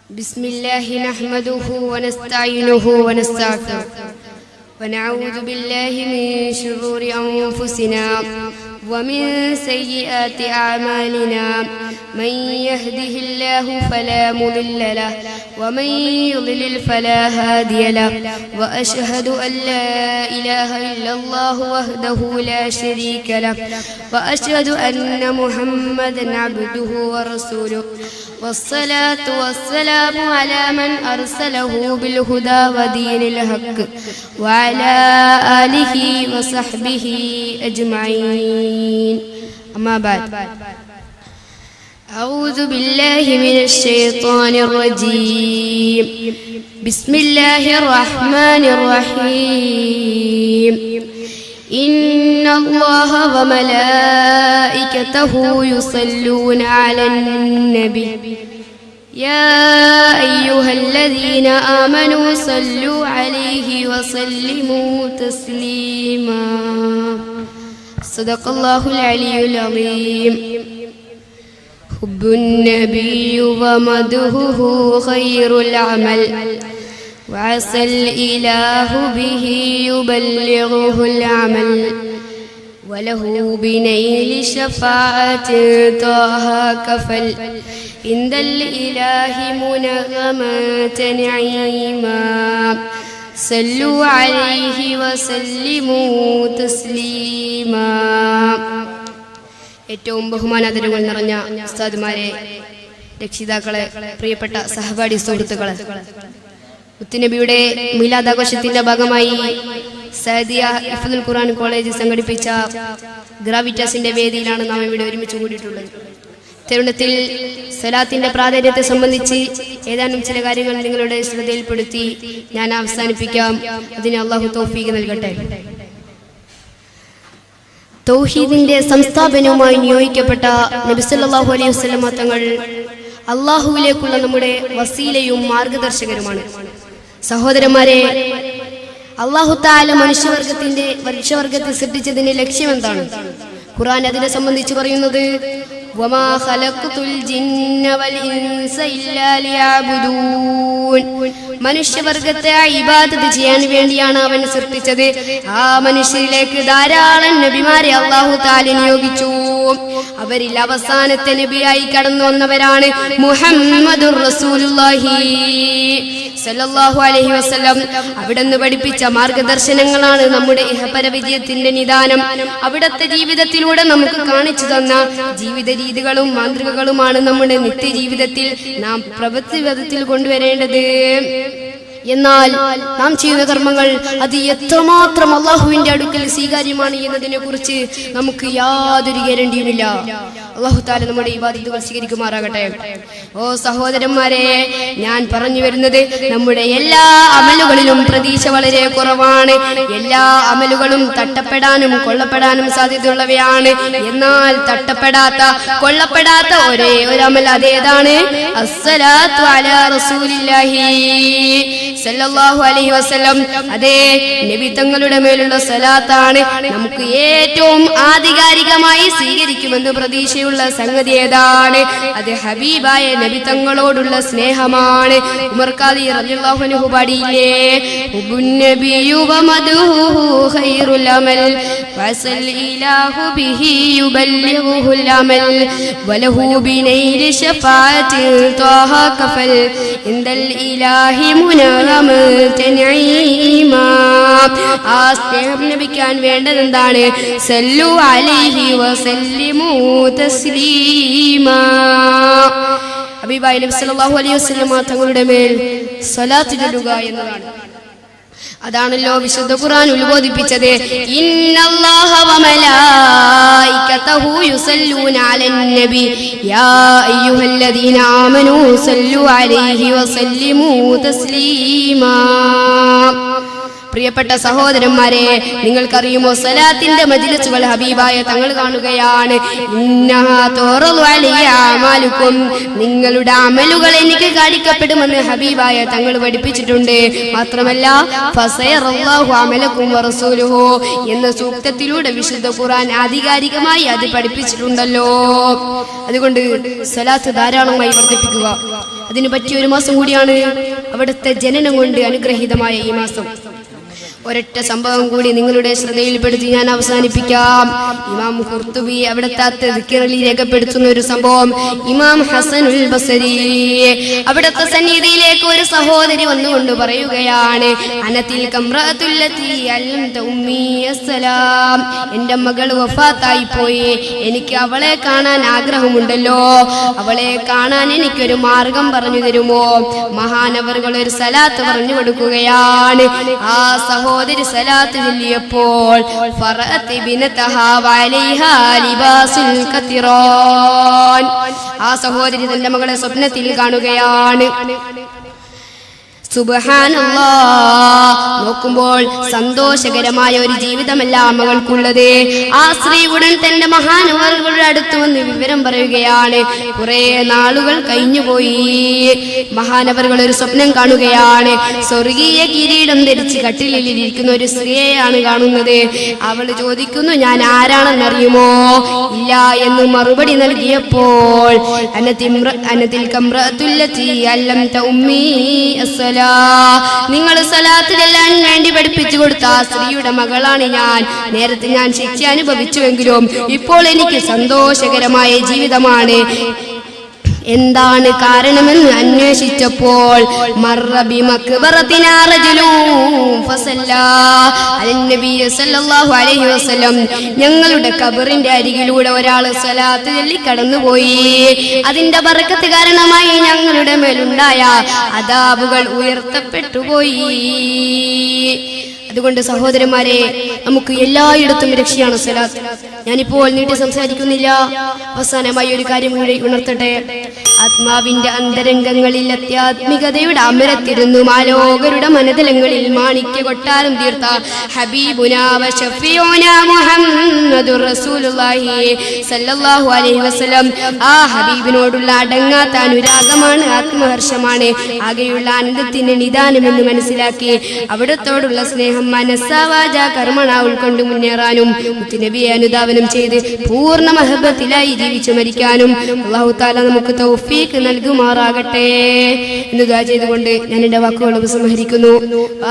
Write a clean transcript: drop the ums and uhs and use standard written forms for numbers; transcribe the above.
بسم الله نحمده ونستعينه ونستغفره ونعوذ بالله من شرور أنفسنا ومن سيئات أعمالنا من يهده الله فلا مضل له ومن يضلل فلا هادي له وأشهد أن لا إله إلا الله وحده لا شريك له وأشهد أن محمدا عبده ورسوله والصلاة والسلام على من أرسله بالهدى ودين الحق وعلى آله وصحبه أجمعين أما بعد أعوذ بالله من الشيطان الرجيم بسم الله الرحمن الرحيم إن الله وملائكته يصلون على النبي يا أيها الذين آمنوا صلوا عليه وسلموا تسليما صدق الله العلي العظيم حب النبي ومدحه خير العمل وعسى الإله به يبلغه العمل وله بنيل شفاعة طه كفل عند الإله منغمة نعيما صلوا عليه وسلموا تسليما. ഏറ്റവും ബഹുമാനാദരവുകൾ നിറഞ്ഞ ഉസ്താദുമാരെ, രക്ഷിതാക്കളെ, പ്രിയപ്പെട്ട സഹപാഠി സുഹൃത്തുക്കളെ, മുത്തുനബിയുടെ മീലാദ് ആഘോഷത്തിന്റെ ഭാഗമായി സഅദിയ ഹിഫ്ദുൽ ഖുർആൻ കോളേജ് സംഘടിപ്പിച്ച ഗ്രാവിറ്റാസിന്റെ വേദിയിലാണ് നാം ഇവിടെ ഒരുമിച്ച് കൂടിയിട്ടുള്ളത്. തരുണത്തിൽ സ്വലാത്തിന്റെ പ്രാധാന്യത്തെ സംബന്ധിച്ച് ഏതാനും ചില കാര്യങ്ങൾ നിങ്ങളുടെ ശ്രദ്ധയിൽപ്പെടുത്തി ഞാൻ അവസാനിപ്പിക്കാം. അതിന് അള്ളാഹു തൗഫീഖ് നൽകട്ടെ. തൗഹീദിന്റെ സംസ്ഥാപനവുമായി നിയോഗിക്കപ്പെട്ട നബി സല്ലല്ലാഹു അലൈഹി വസല്ലം തങ്ങൾ അള്ളാഹുവിലേക്കുള്ള നമ്മുടെ വസീലയും മാർഗദർശകരുമാണ്. സഹോദരന്മാരെ, അല്ലാഹു തആല മനുഷ്യവർഗത്തെ സൃഷ്ടിച്ചതിന്റെ ലക്ഷ്യം എന്താണ്? ഖുർആൻ അതിനെ സംബന്ധിച്ച് പറയുന്നത് വമാ ഖലഖതുൽ ജിന്ന വൽ ഇൻസ ഇല്ലാ ലിയഅ്ബുദൂൻ. മനുഷ്യവർഗത്തെ ഇബാദത്ത് ചെയ്യാൻ വേണ്ടിയാണ് അവൻ സൃഷ്ടിച്ചത്. ആ മനുഷ്യരിലേക്ക് ധാരാളം നബിമാരെ അല്ലാഹു തആല നിയോഗിച്ചു. അവരിൽ അവസാനത്തെ നബിയായി കടന്നു വന്നവരാണ് മുഹമ്മദുർ റസൂലുള്ളാഹി സല്ലല്ലാഹു അലൈഹി വസല്ലം. അവിടുന്ന് പഠിപ്പിച്ച മാർഗദർശനങ്ങളാണ് നമ്മുടെ ഇഹപര വിജയത്തിന്റെ നിദാനം. അവിടുത്തെ ജീവിതത്തിലൂടെ നമുക്ക് കാണിച്ചു തന്ന ജീവിത രീതികളും മാതൃകകളുമാണ് നമ്മുടെ നിത്യജീവിതത്തിൽ നാം പ്രവൃത്തിപഥത്തിൽ കൊണ്ടുവരേണ്ടത്. എന്നാൽ നാം ചെയ്യുന്ന കർമ്മങ്ങൾ അത് എത്രമാത്രം അള്ളാഹുവിന്റെ അടുക്കൽ സ്വീകാര്യമാണ് എന്നതിനെ കുറിച്ച് നമുക്ക് യാതൊരു ഗ്യാരണ്ടിയുമില്ല. അല്ലാഹു തആല നമ്മുടെ ഇബാദത്തുകൾ സ്വീകരിക്കുമാറാകട്ടെ. ഓ സഹോദരന്മാരെ, ഞാൻ പറഞ്ഞു വരുന്നത് നമ്മുടെ എല്ലാ അമലുകളിലും പ്രതീക്ഷ വളരെ കുറവാണ്. എല്ലാ അമലുകളും തട്ടപ്പെടാനും കൊള്ളപ്പെടാനും സാധ്യതയുള്ളവയാണ്. എന്നാൽ തട്ടപ്പെടാത്ത കൊള്ളപ്പെടാത്ത ഒരേ ഒരു അമൽ അതേതാണ്? അസ്സലാത്തു അലാ റസൂലില്ലാഹി സല്ലല്ലാഹു അലൈഹി വസല്ലം. അതേ നബി തങ്ങളുടെ മേലുള്ള സലാത്താണ് നമുക്ക് ഏറ്റവും ആധികാരികമായി സ്വീകരിക്കുമെന്ന് പ്രതീക്ഷയുള്ള സംഗതി. ഏതാണ് അത്? ഹബീബായ നബി തങ്ങളോടുള്ള സ്നേഹമാണ്. ഉമർ ഖാദി റളിയല്ലാഹു അൻഹു പാടിയില്ലേ, ഹുബ്ബുൻ നബിയ്യു വമദ്ഹുഹു ഖൈറുൽ അമൽ വസൽ ഇലാഹു ബിഹി യുബല്ലിഗുൽ അമൽ വലഹു ബിനൈലി ശഫാഅത്തി ത്വാഹ കഫൽ ഇൻദൽ ഇലാഹി മുനഗമത നഈമാ. ആ സ്നേഹം ലഭിക്കാൻ വേണ്ടത് എന്താണ്? സല്ലു അലൈഹി വസല്ലിമു തസ്ലീമാ. ഹബീബായ നബി സല്ലല്ലാഹു അലൈഹി വസല്ലം തങ്ങളുടെ മേൽ സ്വലാത്ത് ചൊല്ലുക എന്നതാണ്. അതാണല്ലോ വിശുദ്ധ ഖുർആൻ ഉത്ബോധിപ്പിച്ചത്. ഇന്നല്ലാഹ വമലായികതഹു യുസല്ലൂന അലൻ നബി യാ അയ്യുഹല്ലദീന ആമനൂ സല്ലു അലൈഹി വസല്ലിമൂ തസ്ലീമാ. പ്രിയപ്പെട്ട സഹോദരന്മാരെ, നിങ്ങൾക്കറിയുമോ സലാത്തിന്റെ മജ്ലിസുകൾ ഹബീബായ തങ്ങൾ കാണുകയാണ്. നിങ്ങളുടെ അമലുകൾ എനിക്ക് കാണിക്കപ്പെടുമെന്ന് ഹബീബായ തങ്ങൾ പഠിപ്പിച്ചിട്ടുണ്ട്. മാത്രമല്ല എന്ന സൂക്തത്തിലൂടെ വിശുദ്ധ ഖുർആൻ ആധികാരികമായി അത് പഠിപ്പിച്ചിട്ടുണ്ടല്ലോ. അതുകൊണ്ട് സലാത്ത് ധാരാളമായി വർദ്ധിപ്പിക്കുക. അതിനു പറ്റിയൊരു മാസം കൂടിയാണ് അവിടുത്തെ ജനനം കൊണ്ട് അനുഗ്രഹീതമായ ഈ മാസം. ഒരൊറ്റ സംഭവം കൂടി നിങ്ങളുടെ ശ്രദ്ധയിൽപ്പെടുത്തി ഞാൻ അവസാനിപ്പിക്കാം. ഇമാം ഖുർത്തുബി അവിടുത്തെ ദിക്റിൽ രേഖപ്പെടുത്തുന്ന ഒരു സംഭവം, ഇമാം ഹസനുൽ ബസരി അവിടുത്തെ സന്നിധിയിലേക്ക് ഒരു സഹോദരി വന്നുകൊണ്ട് പറയുകയാണ്, അനതിൽ കംറഅത്തുല്ലതി അൽംത ഉമ്മി അസ്സലാം, എൻ്റെ മകൾ വഫാത്തായി പോയി, എനിക്ക് അവളെ കാണാൻ ആഗ്രഹമുണ്ടല്ലോ, അവളെ കാണാൻ എനിക്കൊരു മാർഗം പറഞ്ഞു തരുമോ? മഹാനവറുകൾ ഒരു സലാത്ത് പറഞ്ഞു കൊടുക്കുകയാണ്. ആ സഹോദരി സലാത്ത് ചൊല്ലിയപ്പോൾ ആ സഹോദരി തന്റെ മകളെ സ്വപ്നത്തിൽ കാണുകയാണ്. സുബ്ഹാനല്ലാഹ്, നോക്കുമ്പോൾ സന്തോഷകരമായ ഒരു ജീവിതമല്ല മകൾക്കുള്ളത്. ആ സ്ത്രീ ഉടൻ തന്റെ മഹാനവറുകളുടെ അടുത്ത് വന്ന് വിവരം പറയുകയാണ്. കുറെ നാളുകൾ കഴിഞ്ഞുപോയി. മഹാനവറുകൾ ഒരു സ്വപ്നം കാണുകയാണ്. സ്വർഗീയ കിരീടം ധരിച്ച് കട്ടിലിൽ ഇരിക്കുന്ന ഒരു സ്ത്രീയെയാണ് കാണുന്നത്. അവൾ ചോദിക്കുന്നു, ഞാൻ ആരാണെന്നറിയുമോ? ഇല്ല എന്ന് മറുപടി നൽകിയപ്പോൾ അനതിൽ കംറഅത്തുല്ലതി അല്ലംത ഉമ്മി അസ്സലാം, നിങ്ങൾ സലാത്ത് ചെല്ലാൻ വേണ്ടി പഠിപ്പിച്ചു കൊടുത്ത ആ സ്ത്രീയുടെ മകളാണ് ഞാൻ. നേരത്തെ ഞാൻ ശിക്ഷ അനുഭവിച്ചുവെങ്കിലും ഇപ്പോൾ എനിക്ക് സന്തോഷകരമായ ജീവിതമാണ്. എന്താണ് കാരണമെന്ന് അന്വേഷിച്ചപ്പോൾ ഞങ്ങളുടെ ഖബറിന്റെ അരികിലൂടെ ഒരാൾ സ്വലാത്ത് ചൊല്ലി കടന്നുപോയി. അതിന്റെ ബറക്കത്ത് കാരണമായി ഞങ്ങളുടെ മേലുണ്ടായ അദാബുകൾ ഉയർത്തപ്പെട്ടുപോയി. അതുകൊണ്ട് സഹോദരന്മാരെ, നമുക്ക് എല്ലായിടത്തും രക്ഷയാണ് സ്വലാത്ത്. ഞാനിപ്പോൾ നീട്ടി സംസാരിക്കുന്നില്ല. അവസാനമായി ഒരു കാര്യം കൂടി ഉണർത്തട്ടെ. ആത്മാവിന്റെ അന്തരംഗങ്ങളിൽ അത്യാത്മികതയുടെ അമരത്തിരുന്നു മാലോകരുടെ മനതലങ്ങളിൽ മാണിക്യ കൊട്ടാരം തീർത്ത ഹബീബുനാ വ ശഫീഉനാ മുഹമ്മദുർ റസൂലുള്ളാഹി സല്ലല്ലാഹു അലൈഹി വസല്ലം, ആ ഹബീബിനോടുള്ള അടങ്ങാത്ത അനുരാഗമാണ്, ആത്മഹർഷമാണ്, ആകെയുള്ള ആനന്ദത്തിന്റെ നിദാനമെന്ന് മനസ്സിലാക്കി അവിടത്തോടുള്ള സ്നേഹം മനസ്സാവാച കർമ്മണ ഉൾക്കൊണ്ട് മുന്നേറാനും മുത്തുനബിയെ അനുധാവനം ചെയ്ത് പൂർണ്ണ മഹബത്തിലായി ജീവിച്ചു മരിക്കാനും അല്ലാഹു തആല നമുക്ക് തൗഫീഖ് നൽകുമാറാകട്ടെ എന്ന് ദുആ ചെയ്തുകൊണ്ട് ഞാൻ എൻ്റെ വാക്കുകൾ ഉപസംഹരിക്കുന്നു.